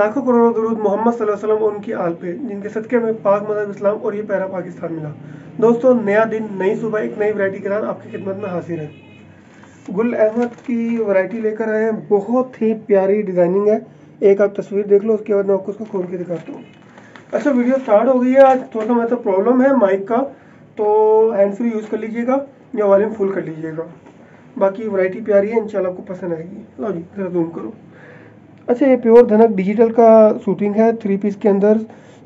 लाखों करोड़ों दरूद मोहम्मद सल्लल्लाहु अलैहि वसल्लम और उनकी आल पे, जिनके सदक़े में पाक मज़हब इस्लाम और ये प्यारा पाकिस्तान मिला। दोस्तों, नया दिन, नई सुबह, एक नई वैरायटी के साथ आपकी खिदमत में हाजिर है। गुल अहमद की वैरायटी लेकर आए हैं, बहुत ही प्यारी डिज़ाइनिंग है। एक आप तस्वीर देख लो, उसके बाद मैं आपको उसको खोल के दिखाता हूँ। अच्छा, वीडियो स्टार्ट हो गई है। आज थोड़ा सा मतलब प्रॉब्लम है माइक का, तो हैंड फ्री यूज़ कर लीजिएगा या वॉल्यूम फुल कर लीजिएगा। बाकी वैरायटी प्यारी है, इंशाल्लाह आपको पसंद आएगी। लो जी, जरा जूम करो। अच्छा, ये प्योर धनक डिजिटल का शूटिंग है। 3 पीस के अंदर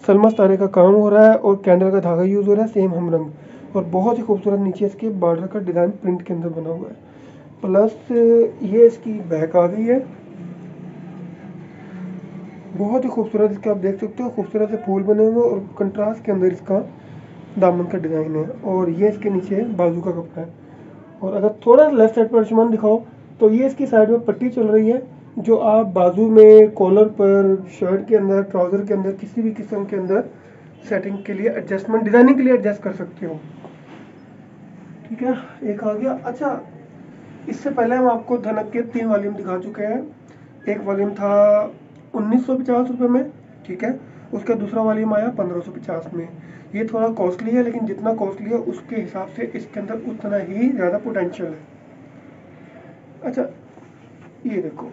सलमा तारे का काम हो रहा है और कैंडल का धागा यूज़ हो रहा है, सेम हम रंग, और बहुत ही खूबसूरत नीचे इसके बॉर्डर का डिज़ाइन प्रिंट के अंदर बना हुआ है। प्लस ये इसकी बैक आ गई है, बहुत ही खूबसूरत। इसके आप देख सकते हो खूबसूरत से फूल बने हुए और कंट्रास्ट के अंदर इसका दामन का डिज़ाइन है। और ये इसके नीचे बाजू का कपड़ा है। और अगर थोड़ा लेफ्ट साइड पर अंशुमान दिखाओ तो ये इसकी साइड में पट्टी चल रही है, जो आप बाजू में, कॉलर पर, शर्ट के अंदर, ट्राउज़र के अंदर, किसी भी किस्म के अंदर सेटिंग के लिए, एडजस्टमेंट, डिज़ाइनिंग के लिए एडजस्ट कर सकते हो। ठीक है, एक आ गया। अच्छा, इससे पहले हम आपको धनक के 3 वॉल्यूम दिखा चुके हैं। एक वॉल्यूम था 1950 रुपये में, ठीक है। उसका दूसरा वॉल्यूम आया 1550 में। ये थोड़ा कॉस्टली है, लेकिन जितना कॉस्टली है उसके हिसाब से इसके अंदर उतना ही ज़्यादा पोटेंशियल है। अच्छा, ये देखो,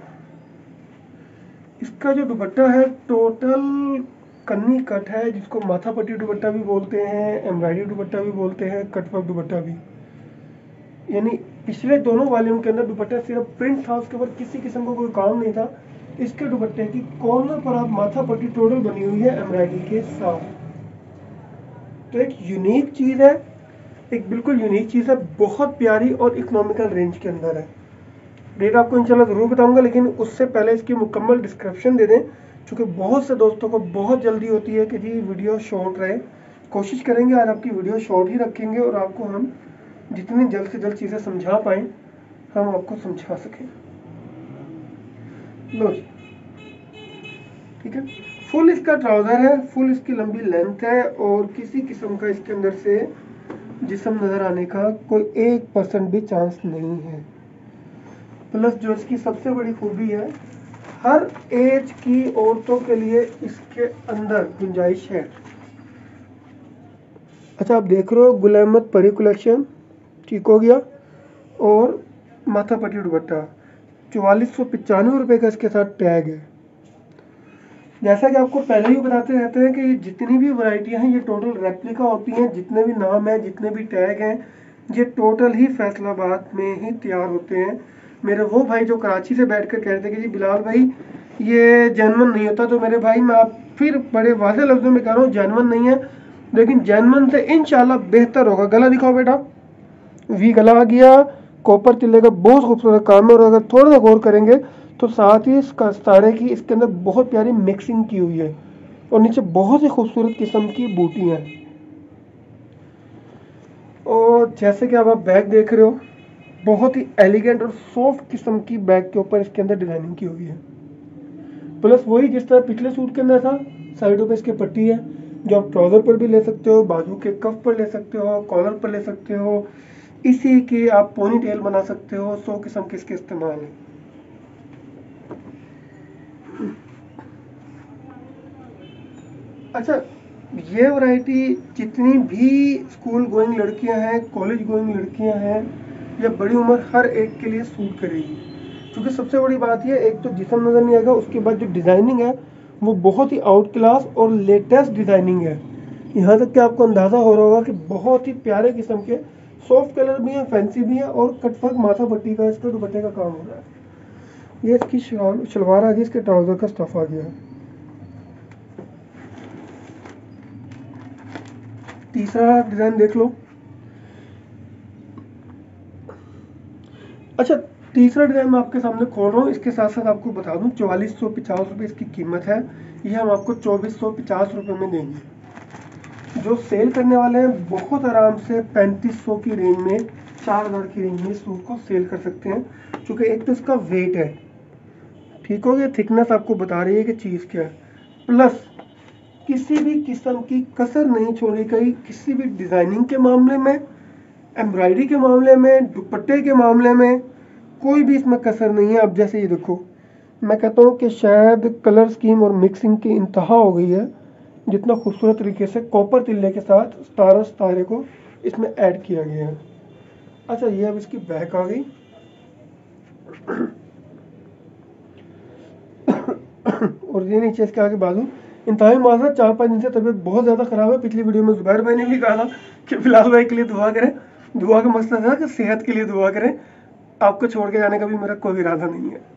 इसका जो दुपट्टा है टोटल कन्नी कट है, जिसको माथा पट्टी दुपट्टा भी बोलते हैं, एम्ब्रॉयडरी दुपट्टा भी बोलते हैं, कटवर्क दुपट्टा भी। यानी पिछले दोनों वॉल्यूम के अंदर दुपट्टा सिर्फ प्रिंट था, उसके ऊपर किसी किस्म का कोई काम नहीं था। इसके दुपट्टे की कॉर्नर पर आप माथा पट्टी टोटल बनी हुई है एम्ब्रॉयडरी के साथ। तो एक यूनिक चीज़ है, एक बिल्कुल यूनिक चीज़ है, बहुत प्यारी और इकोनॉमिकल रेंज के अंदर है। रेट आपको इंशाल्लाह ज़रूर बताऊंगा, लेकिन उससे पहले इसकी मुकम्मल डिस्क्रिप्शन दे दें, क्योंकि बहुत से दोस्तों को बहुत जल्दी होती है कि जी वीडियो शॉर्ट रहे। कोशिश करेंगे आज आपकी वीडियो शॉर्ट ही रखेंगे और आपको हम जितनी जल्द से जल्द चीज़ें समझा पाएँ हम आपको समझा सकें। लो जी, ठीक है। फुल इसका ट्राउज़र है, फुल इसकी लंबी लेंथ है और किसी किस्म का इसके अंदर से जिस्म नज़र आने का कोई 1% भी चांस नहीं है। प्लस जो इसकी सबसे बड़ी खूबी है, हर एज की औरतों के लिए इसके अंदर गुंजाइश है। अच्छा, आप देख रहे हो गुल अहमद परी कलेक्शन, ठीक हो गया। और माथा पट्टी दुपट्टा 4495 रुपये का इसके साथ टैग है। जैसा कि आपको पहले ही बताते रहते हैं कि जितनी भी वैरायटियां हैं ये टोटल रेप्लिका होती हैं। जितने भी नाम हैं, जितने भी टैग हैं, ये टोटल ही फैसलाबाद में ही तैयार होते हैं। मेरे वो भाई जो कराची से बैठ कर कह रहे थे कि जी बिलाल भाई ये जेन्युइन नहीं होता, तो मेरे भाई मैं आप फिर बड़े वाज़ेह लफ्ज़ों में कह रहा हूँ, जेन्युइन नहीं है, लेकिन जेन्युइन से इंशाल्लाह बेहतर होगा। गला दिखाओ बेटा, वी गला आ गया, कॉपर तिल्ले का बहुत खूबसूरत काम है। और अगर थोड़ा सा गौर करेंगे तो साथ ही इसका सारे की इसके अंदर बहुत प्यारी मिक्सिंग की हुई है और नीचे बहुत ही खूबसूरत किस्म की बूटियाँ हैं। और जैसे कि अब आप बैग देख रहे हो, बहुत ही एलिगेंट और सॉफ्ट किस्म की बैग के ऊपर इसके अंदर डिजाइनिंग की हुई है। प्लस वही जिस तरह पिछले सूट के अंदर था, साइडों पे इसकी पट्टी है, जो आप ट्राउजर पर भी ले सकते हो, बाजू के कफ पर ले सकते हो, कॉलर पर ले सकते हो, इसी के आप पोनी टेल बना सकते हो। 100 किस्म के इसके इस्तेमाल है। अच्छा, ये वैरायटी जितनी भी स्कूल गोइंग लड़कियां हैं, कॉलेज गोइंग लड़कियां हैं, या बड़ी उम्र, हर एक के लिए सूट करेगी। क्योंकि सबसे बड़ी बात ये, एक तो जिस्म नज़र नहीं आएगा, उसके बाद जो डिज़ाइनिंग है वो बहुत ही आउट क्लास और लेटेस्ट डिज़ाइनिंग है। यहाँ तक कि आपको अंदाज़ा हो रहा होगा कि बहुत ही प्यारे किस्म के सॉफ्ट कलर भी हैं, फैंसी भी हैं, और कटवर्क माथा पट्टी का इसका दुपट्टे का काम हो रहा है। ये इसकी शलवार आ गई, इसके ट्राउज़र का स्टफ आ गया। तीसरा डिज़ाइन देख लो। अच्छा, तीसरा डिज़ाइन मैं आपके सामने खोल रहा हूँ। इसके साथ साथ आपको बता दूँ 4450 रुपये इसकी कीमत है। ये हम आपको 2450 रुपये में देंगे। जो सेल करने वाले हैं बहुत आराम से 3500 की रेंज में, 4000 की रेंज में सूट को सेल कर सकते हैं। क्योंकि एक तो इसका वेट है, ठीक हो गया, थिकनेस आपको बता रही है कि चीज़ क्या है। प्लस किसी भी किस्म की कसर नहीं छोड़ी गई, किसी भी डिज़ाइनिंग के मामले में, एम्ब्रॉयडरी के मामले में, दुपट्टे के मामले में कोई भी इसमें कसर नहीं है। अब जैसे ये देखो, मैं कहता हूँ कि शायद कलर स्कीम और मिक्सिंग की इंतहा हो गई है, जितना खूबसूरत तरीके से कॉपर तिल्ले के साथ सितारे को इसमें ऐड किया गया है। अच्छा, ये अब इसकी बैक आ गई। और ये नीचे इसके आगे बाजू। इंतहाई माजरत, 4-5 दिन से तबीयत बहुत ज़्यादा ख़राब है। पिछली वीडियो में जुबैर भाई ने भी कहा था कि फिलहाल भाई के लिए दुआ करें। दुआ का मसला था कि सेहत के लिए दुआ करें, आपको छोड़ के जाने का भी मेरा कोई इरादा नहीं है।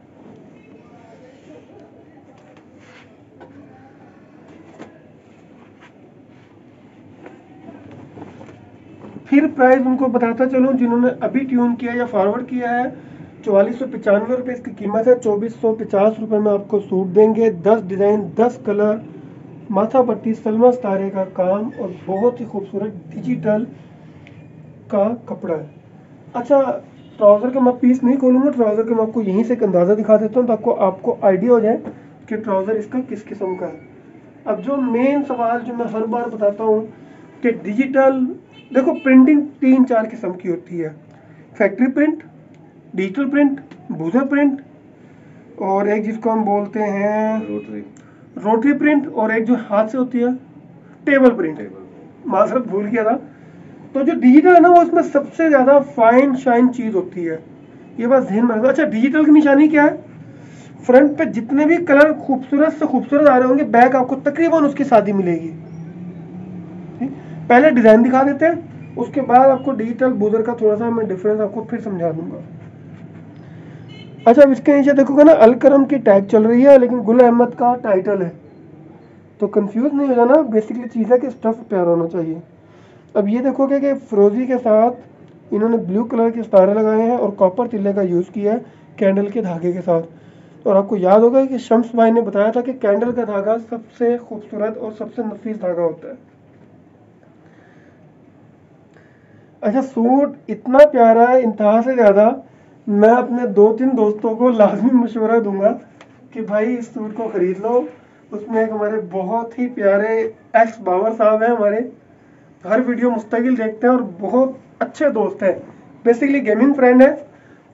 फिर प्राइस उनको बताता चलूँ जिन्होंने अभी ट्यून किया या फॉरवर्ड किया है। 4495 रुपये इसकी कीमत है। 2450 रुपये में आपको सूट देंगे। 10 डिज़ाइन, 10 कलर, माथा पट्टी, सलमा सितारे का काम और बहुत ही खूबसूरत डिजिटल का कपड़ा है। अच्छा, ट्राउज़र का मैं पीस नहीं खोलूँगा, ट्राउज़र का मैं आपको यहीं से एक अंदाज़ा दिखा देता हूँ ताकि आपको आइडिया हो जाए कि ट्राउज़र इसका किस किस्म का है। अब जो मेन सवाल जो मैं हर बार बताता हूँ कि डिजिटल, देखो प्रिंटिंग 3-4 किस्म की होती है। Factory print, digital print, बूजर print, और एक जिसको हम बोलते हैं रोटरी प्रिंट, और एक जो हाथ से होती है टेबल प्रिंट। माजरत भूल गया था। तो जो डिजिटल है ना, वो इसमें सबसे ज़्यादा फाइन शाइन चीज़ होती है, ये बात ध्यान में रखना। अच्छा, डिजिटल की निशानी क्या है? फ्रंट पे जितने भी कलर खूबसूरत से खूबसूरत आ रहे होंगे, बैक आपको तकरीबन उसकी शादी मिलेगी। पहले डिज़ाइन दिखा देते हैं, उसके बाद आपको डिजिटल बूजर का थोड़ा सा मैं डिफरेंस आपको फिर समझा दूंगा। अच्छा, अब इसके नीचे देखोगे ना, अलकरम की टैग चल रही है, लेकिन गुल अहमद का टाइटल है, तो कंफ्यूज नहीं हो जाना। बेसिकली चीज़ है कि स्टफ प्यारा होना चाहिए। अब ये देखोगे कि फिरोजी के साथ इन्होंने ब्लू कलर के सितारे लगाए हैं और कॉपर तिल्ले का यूज़ किया है कैंडल के धागे के साथ। और आपको याद होगा कि शम्स भाई ने बताया था कि कैंडल का धागा सबसे खूबसूरत और सबसे नफीस धागा होता है। अच्छा, सूट इतना प्यारा है, इंतहा से ज़्यादा। मैं अपने 2-3 दोस्तों को लाजमी मशवरा दूंगा कि भाई इस सूट को ख़रीद लो। उसमें एक हमारे बहुत ही प्यारे एक्स बाबर साहब हैं, हमारे हर वीडियो मुस्तकिल देखते हैं और बहुत अच्छे दोस्त हैं, बेसिकली गेमिंग फ्रेंड है।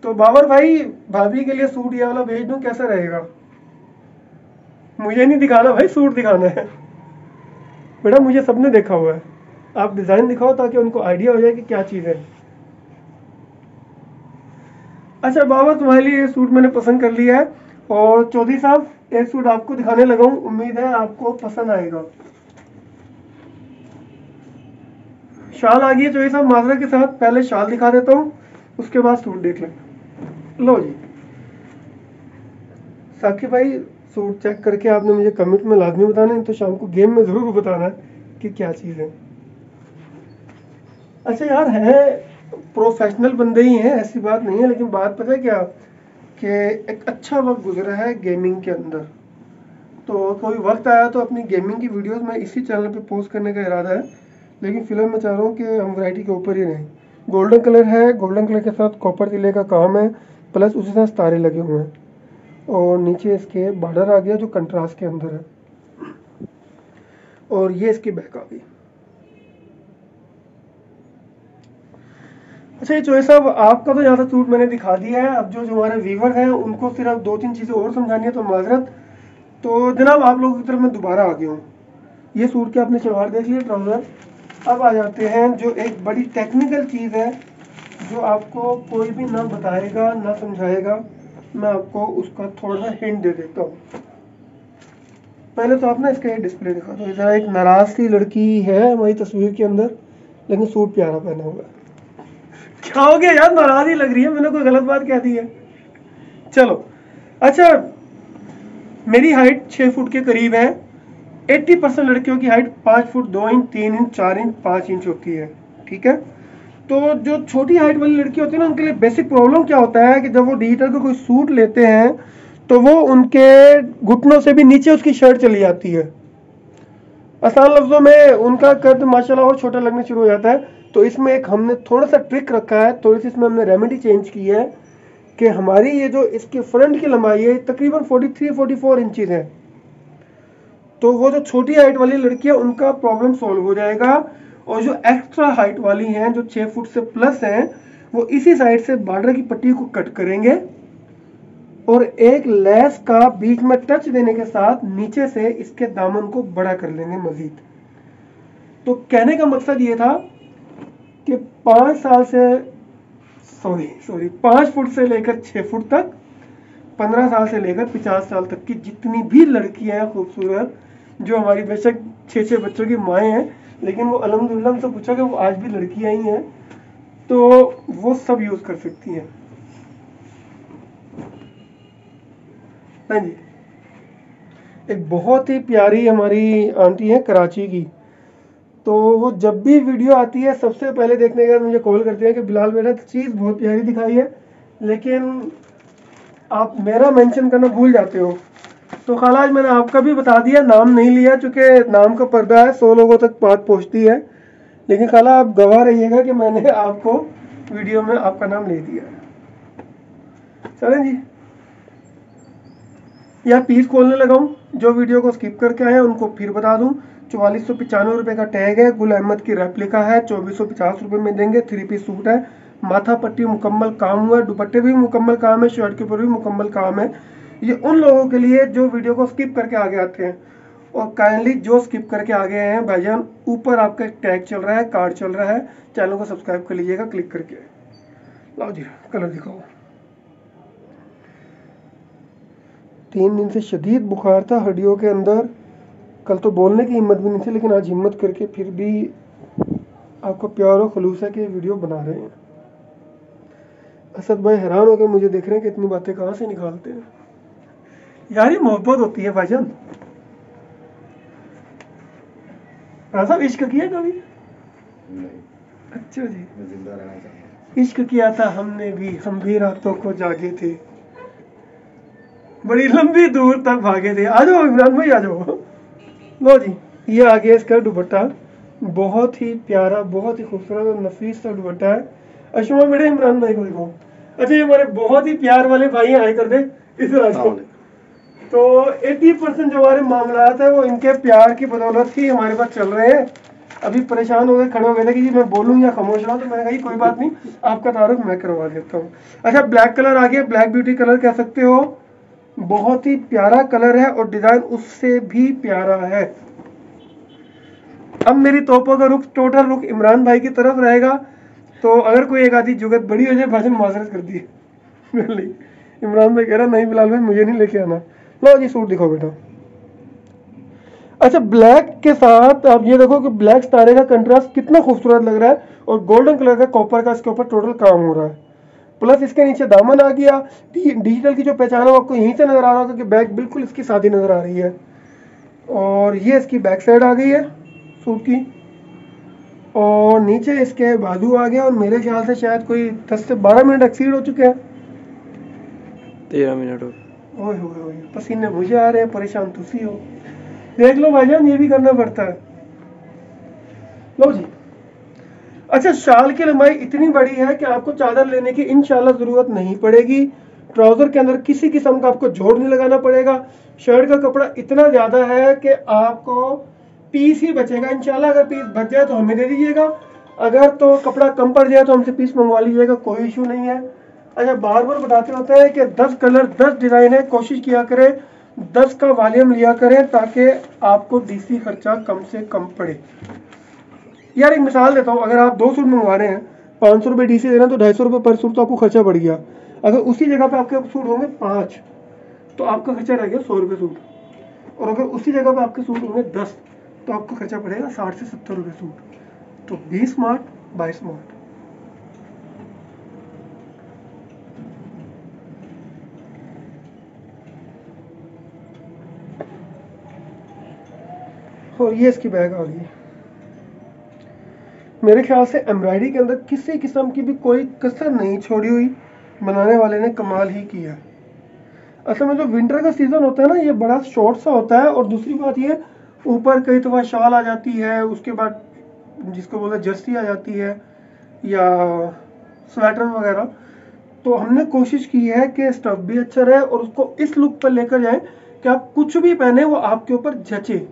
तो बाबर भाई, भाभी के लिए सूट ये वाला भेज दूं, कैसा रहेगा? मुझे नहीं दिखाना भाई, सूट दिखाना है बेटा, मुझे सबने देखा हुआ है। आप डिज़ाइन दिखाओ ताकि उनको आइडिया हो जाए कि क्या चीज़ है। अच्छा बाबा, तुम्हारे लिए ये सूट मैंने पसंद कर लिया है। और चौधरी साहब, एक सूट आपको दिखाने लगा हूँ, उम्मीद है आपको पसंद आएगा। शाल आ गई है चौधरी साहब माजरा के साथ। पहले शाल दिखा देता हूँ, उसके बाद सूट देख लें। लो जी साकिब भाई, सूट चेक करके आपने मुझे कमेंट में लाजमी बताना है, तो शाम को गेम में ज़रूर बताना है कि क्या चीज़ है। अच्छा यार, है प्रोफेशनल बंदे ही हैं, ऐसी बात नहीं है, लेकिन बात पता है क्या, कि एक अच्छा वक्त गुजरा है गेमिंग के अंदर। तो कोई वक्त आया तो अपनी गेमिंग की वीडियोस मैं इसी चैनल पे पोस्ट करने का इरादा है, लेकिन फिलहाल मैं चाह रहा हूँ कि हम वैरायटी के ऊपर ही रहें। गोल्डन कलर है, गोल्डन कलर के साथ कॉपर तिल्ले का काम है, प्लस उसी साथ तारे लगे हुए हैं, और नीचे इसके बॉर्डर आ गया जो कंट्रास्ट के अंदर है, और ये इसकी बैक आ गई। अच्छा, ये चोए साहब, आपका तो ज़्यादा सूट मैंने दिखा दिया है। अब जो हमारे व्यूवर हैं उनको सिर्फ 2-3 चीज़ें और समझानी है, तो माजरत। तो जनाब, आप लोगों की तरफ मैं दोबारा आ गया हूँ। ये सूट के आपने शलवार देख लिया, ट्राउज़र। अब आ जाते हैं जो एक बड़ी टेक्निकल चीज़ है, जो आपको कोई भी ना बताएगा ना समझाएगा। मैं आपको उसका थोड़ा सा हिंट दे देता हूँ। पहले तो आप ना इसका डिस्प्ले दिखा दो। ज़रा एक नाराज़ सी लड़की है हमारी तस्वीर के अंदर, लेकिन सूट प्यारा पहना हुआ है। क्या हो गया यार, नाराज ही लग रही है, मैंने कोई गलत बात कह दी है? चलो, अच्छा, मेरी हाइट 6 फुट के करीब है। 80% लड़कियों की height 5 foot 2 inch, 3 inch, 4 inch, 5 inch होती है, ठीक है। तो जो छोटी हाइट वाली लड़की होती है ना, उनके लिए बेसिक प्रॉब्लम क्या होता है कि जब वो डिजिटल का कोई सूट लेते हैं तो वो उनके घुटनों से भी नीचे उसकी शर्ट चली जाती है। आसान लफ्जों में उनका कद माशाल्लाह और छोटा लगने शुरू हो जाता है। तो इसमें एक हमने थोड़ा सा ट्रिक रखा है, थोड़ी सी इसमें हमने रेमेडी चेंज की है कि हमारी ये जो इसके फ्रंट की लंबाई है तकरीबन 43-44 इंचेस है। तो वो जो छोटी हाइट वाली लड़कियां, उनका प्रॉब्लम सॉल्व हो जाएगा। और जो एक्स्ट्रा हाइट वाली हैं, जो 6 फुट से प्लस हैं, वो इसी साइड से बॉर्डर की पट्टी को कट करेंगे और एक लेस का बीच में टच देने के साथ नीचे से इसके दामन को बड़ा कर लेंगे मजीद। तो कहने का मकसद ये था कि 5 फुट से लेकर 6 फुट तक, 15 साल से लेकर 50 साल तक की जितनी भी लड़कियां हैं खूबसूरत, जो हमारी बेशक 6 बच्चों की माएँ हैं, लेकिन वो अल्हम्दुलिल्लाह से पूछा कि वो आज भी लड़कियां ही हैं, तो वो सब यूज कर सकती हैं। हाँ जी, एक बहुत ही प्यारी हमारी आंटी है कराची की, तो वो जब भी वीडियो आती है सबसे पहले देखने के बाद मुझे कॉल करते हैं कि बिलाल बेटा चीज़ बहुत प्यारी दिखाई है, लेकिन आप मेरा मेंशन करना भूल जाते हो। तो खाला आज मैंने आपका भी बता दिया, नाम नहीं लिया चूँकि नाम का पर्दा है, 100 लोगों तक बात पहुँचती है, लेकिन खाला आप गवाह रहिएगा कि मैंने आपको वीडियो में आपका नाम ले दिया है। चलें जी, या पीस खोलने लगाऊं, जो वीडियो को स्किप करके आए हैं उनको फिर बता दूं। 4495 रुपये का टैग है, गुल अहमद की रेप्लिका है, 2450 रुपये में देंगे। 3 पीस सूट है, माथा पट्टी मुकम्मल काम हुआ है, दुपट्टे भी मुकम्मल काम है, शर्ट के ऊपर भी मुकम्मल काम है। ये उन लोगों के लिए जो वीडियो को स्किप करके आगे आते हैं, और काइंडली जो स्किप करके आगे आए हैं भाईजान, ऊपर आपका टैग चल रहा है, कार्ड चल रहा है, चैनल को सब्सक्राइब कर लीजिएगा क्लिक करके। लाओ जी कलर दिखाओ। 3 दिन से शदीद बुखार था हड्डियों के अंदर, कल तो बोलने की हिम्मत भी नहीं थी, लेकिन आज हिम्मत करके फिर भी आपको प्यार और खलूस है कि वीडियो बना रहे हैं। असद भाई हैरान होकर मुझे देख रहे हैं कि इतनी बातें कहाँ से निकालते हैं। यार ये मोहब्बत होती है भाईजान। साहब इश्क किया कभी? नहीं। अच्छा जी, मैं जिंदा रहना चाहता हूँ। इश्क किया था हमने भी, हम भी रातों को जागे थे, बड़ी लंबी दूर तक भागे थे। आ जाओ इमरान भाई आ जाओ। लो जी, ये आ गया इसका दुपट्टा, बहुत ही प्यारा, बहुत ही खूबसूरत और नफीस सा दुपट्टा है। अशमा बेटे इमरान भाई को देखो। अच्छा ये हमारे बहुत ही प्यार वाले भाई आए कर दे इधर आ जाओ। तो 80% जो हमारे मामलात है वो इनके प्यार की बदौलत ही हमारे पास चल रहे हैं। अभी परेशान हो गए, खड़े हो गए थे कि जी मैं बोलूँ या खामोश रहूँ, तो मैंने कहा कोई बात नहीं, आपका तारुफ मैं करवा देता हूँ। अच्छा ब्लैक कलर आ गया, ब्लैक ब्यूटी कलर कह सकते हो, बहुत ही प्यारा कलर है और डिजाइन उससे भी प्यारा है। अब मेरी तोपों का रुख, टोटल रुख इमरान भाई की तरफ रहेगा, तो अगर कोई एक आधी जुगत बड़ी हो जाए भाषण माजरत कर दी। इमरान भाई कह रहा नहीं बिलाल भाई मुझे नहीं लेके आना। लो जी सूट दिखाओ बेटा। अच्छा ब्लैक के साथ आप ये देखो कि ब्लैक सितारे का कंट्रास्ट कितना खूबसूरत लग रहा है, और गोल्डन कलर का कॉपर का इसके ऊपर टोटल काम हो रहा है। प्लस इसके नीचे दामन आ गया। डिजिटल की जो पहचान है वो आपको यहीं से नजर आ रहा होगा कि बैक बिल्कुल इसकी सादी नजर आ रही है, और ये इसकी बैक साइड आ गई है सूट की, और नीचे इसके बाजू आ गया, और मेरे ख्याल से शायद कोई 10 से 12 मिनट एक्सीड हो चुके हैं। 13 मिनट हो। ओए पसीने मुझे आ रहे हैं, परेशान तुसी हो। देख लो भाईजान ये भी करना पड़ता है। लो जी। अच्छा शाल की लंबाई इतनी बड़ी है कि आपको चादर लेने की इंशाल्लाह जरूरत नहीं पड़ेगी। ट्राउजर के अंदर किसी किस्म का आपको जोड़ नहीं लगाना पड़ेगा। शर्ट का कपड़ा इतना ज्यादा है कि आपको पीस ही बचेगा इंशाल्लाह। अगर पीस बच जाए तो हमें दे दीजिएगा, अगर तो कपड़ा कम पड़ जाए तो हमसे पीस मंगवा लीजिएगा, कोई इशू नहीं है। अच्छा बार बार बताते होते हैं कि 10 कलर 10 डिजाइन है, कोशिश किया करें 10 का वॉल्यूम लिया करें ताकि आपको डीसी खर्चा कम से कम पड़े। यार एक मिसाल देता हूँ, अगर आप 2 सूट मंगवा रहे हैं, 500 रुपये डीसी देना, तो 250 रुपये पर सूट तो आपको खर्चा पड़ गया। अगर उसी जगह पे आपके सूट होंगे 5 तो आपका खर्चा रह गया 100 रुपये सूट, और अगर उसी जगह पे आपके सूट होंगे 10 तो आपका खर्चा पड़ेगा 60 से 70 रुपये सूट। तो 20 स्मार्ट 22 स्मार्ट। और ये इसकी बैग आ गई। मेरे ख्याल से एम्ब्रॉयडरी के अंदर किसी किस्म की भी कोई कसर नहीं छोड़ी हुई, बनाने वाले ने कमाल ही किया। असल में जो विंटर का सीजन होता है ना, ये बड़ा शॉर्ट सा होता है, और दूसरी बात ये ऊपर कई दफ़ा शाल आ जाती है, उसके बाद जिसको बोलते हैं जर्सी आ जाती है या स्वेटर वगैरह। तो हमने कोशिश की है कि स्टफ भी अच्छा रहे और उसको इस लुक पर लेकर जाएं कि आप कुछ भी पहने वो आपके ऊपर जचे।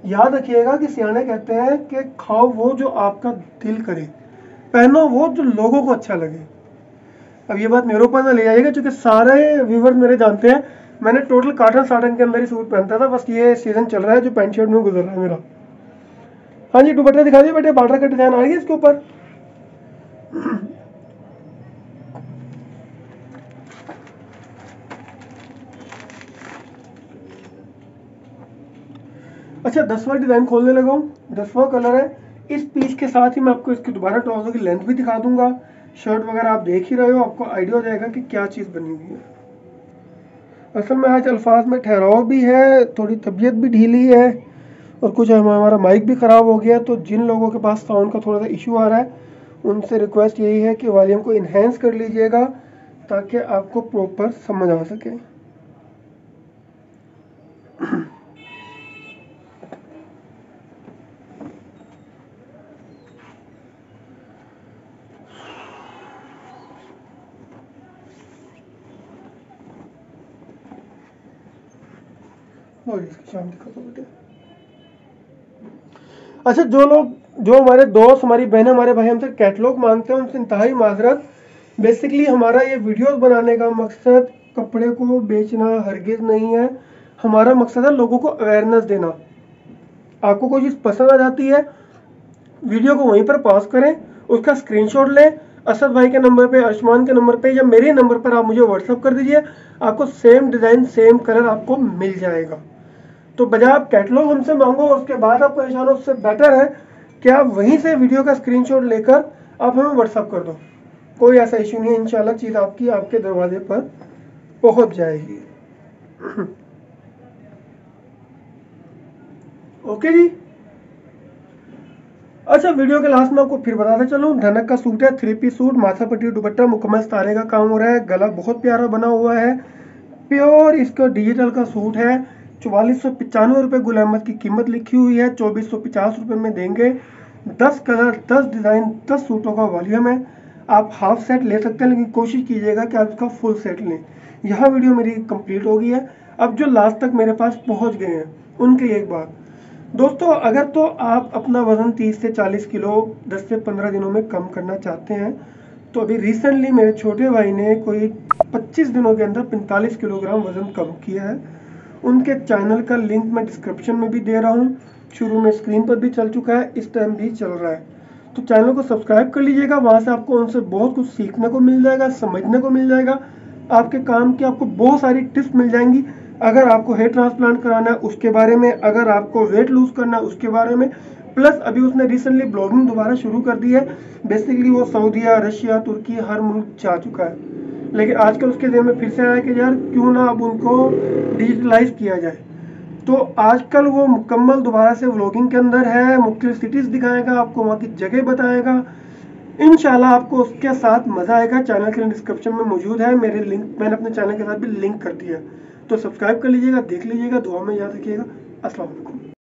याद रखिएगा कि सियाने कहते हैं कि खाओ वो जो आपका दिल करे, पहनो वो जो लोगों को अच्छा लगे। अब ये बात मेरे ऊपर ना ले जाइएगा, क्योंकि सारे व्यूवर्स मेरे जानते हैं मैंने टोटल कॉटन साटन के अंदर ही सूट पहनता था, बस ये सीजन चल रहा है जो पैंट शर्ट में गुजर रहा है मेरा। हाँ जी, दुपट्टा दिखा दिए बेटे, बॉर्डर का डिजाइन आ गया इसके ऊपर। अच्छा, 10वां डिजाइन खोलने लगा हूँ, 10वां कलर है। इस पीस के साथ ही मैं आपको इसकी दोबारा ट्राउजर की लेंथ भी दिखा दूंगा। शर्ट वगैरह आप देख ही रहे हो, आपको आइडिया हो जाएगा कि क्या चीज़ बनी हुई है। असल में आज अल्फाज में ठहराव भी है, थोड़ी तबीयत भी ढीली है, और कुछ हमारा माइक भी ख़राब हो गया। तो जिन लोगों के पास साउंड का थोड़ा सा इशू आ रहा है, उनसे रिक्वेस्ट यही है कि वॉल्यूम को इन्हेंस कर लीजिएगा ताकि आपको प्रॉपर समझ आ सके। और इसकी शाम दिखा दो बेटे। अच्छा, जो हमारे दोस्त, हमारी बहनें, हमारे भाई हमसे कैटलॉग मांगते हैं, उनसे इंतहाई माजरत। बेसिकली हमारा ये वीडियोस बनाने का मकसद कपड़े को बेचना हरगिज नहीं है। हमारा मकसद है लोगों को अवेयरनेस देना। आपको कोई चीज़ पसंद आ जाती है, वीडियो को वहीं पर पॉज करें, उसका स्क्रीनशॉट लें, असद भाई के नंबर पे, आयुष्मान के नंबर पे या मेरे नंबर पर आप मुझे व्हाट्सअप कर दीजिए। आपको सेम डिज़ाइन सेम कलर आपको मिल जाएगा। तो बजाय आप कैटलॉग हमसे मांगो और उसके बाद आप परेशान हो, उससे बेटर है कि आप वहीं से वीडियो का स्क्रीनशॉट लेकर आप हमें व्हाट्सअप कर दो। कोई ऐसा इशू नहीं है, इंशाल्लाह चीज़ आपकी आपके दरवाजे पर पहुंच जाएगी। ओके जी। अच्छा, वीडियो के लास्ट में आपको फिर बताते चलूं, धनक का सूट है, 3 पीस सूट, माथा पट्टी दुपट्टा, मुकम्मल सितारे का काम हो रहा है, गला बहुत प्यारा बना हुआ है, प्योर इसका डिजिटल का सूट है। 4495 रुपये गुल अहमद की कीमत लिखी हुई है, 2450 रुपये में देंगे। 10 कलर, 10 डिज़ाइन, 10 सूटों का वॉल्यूम है। आप हाफ सेट ले सकते हैं, लेकिन कोशिश कीजिएगा कि आप इसका फुल सेट लें। यहाँ वीडियो मेरी कंप्लीट हो गई है। अब जो लास्ट तक मेरे पास पहुँच गए हैं उनके लिए एक बात दोस्तों, अगर तो आप अपना वज़न 30 से 40 किलो 10 से 15 दिनों में कम करना चाहते हैं, तो अभी रिसेंटली मेरे छोटे भाई ने कोई 25 दिनों के अंदर 45 किलोग्राम वज़न कम किया है। उनके चैनल का लिंक मैं डिस्क्रिप्शन में भी दे रहा हूँ, शुरू में स्क्रीन पर भी चल चुका है, इस टाइम भी चल रहा है। तो चैनल को सब्सक्राइब कर लीजिएगा, वहाँ से आपको उनसे बहुत कुछ सीखने को मिल जाएगा, समझने को मिल जाएगा। आपके काम की आपको बहुत सारी टिप्स मिल जाएंगी। अगर आपको हेयर ट्रांसप्लांट कराना है उसके बारे में, अगर आपको वेट लूज करना है उसके बारे में, प्लस अभी उसने रिसेंटली ब्लॉगिंग दोबारा शुरू कर दी है। बेसिकली वो सऊदीया, रशिया, तुर्की हर मुल्क जा चुका है, लेकिन आजकल उसके दिल में फिर से आया कि यार क्यों ना अब उनको डिजिटलाइज किया जाए। तो आजकल वो मुकम्मल दोबारा से व्लॉगिंग के अंदर है, मुख्तलिफ सिटीज़ दिखाएगा, आपको वहाँ की जगह बताएगा। इंशाल्लाह आपको उसके साथ मज़ा आएगा। चैनल के डिस्क्रिप्शन में मौजूद है, मेरे लिंक मैंने अपने चैनल के साथ भी लिंक कर दिया है, तो सब्सक्राइब कर लीजिएगा, देख लीजिएगा, दुआ में याद रखिएगा। अस्सलाम वालेकुम।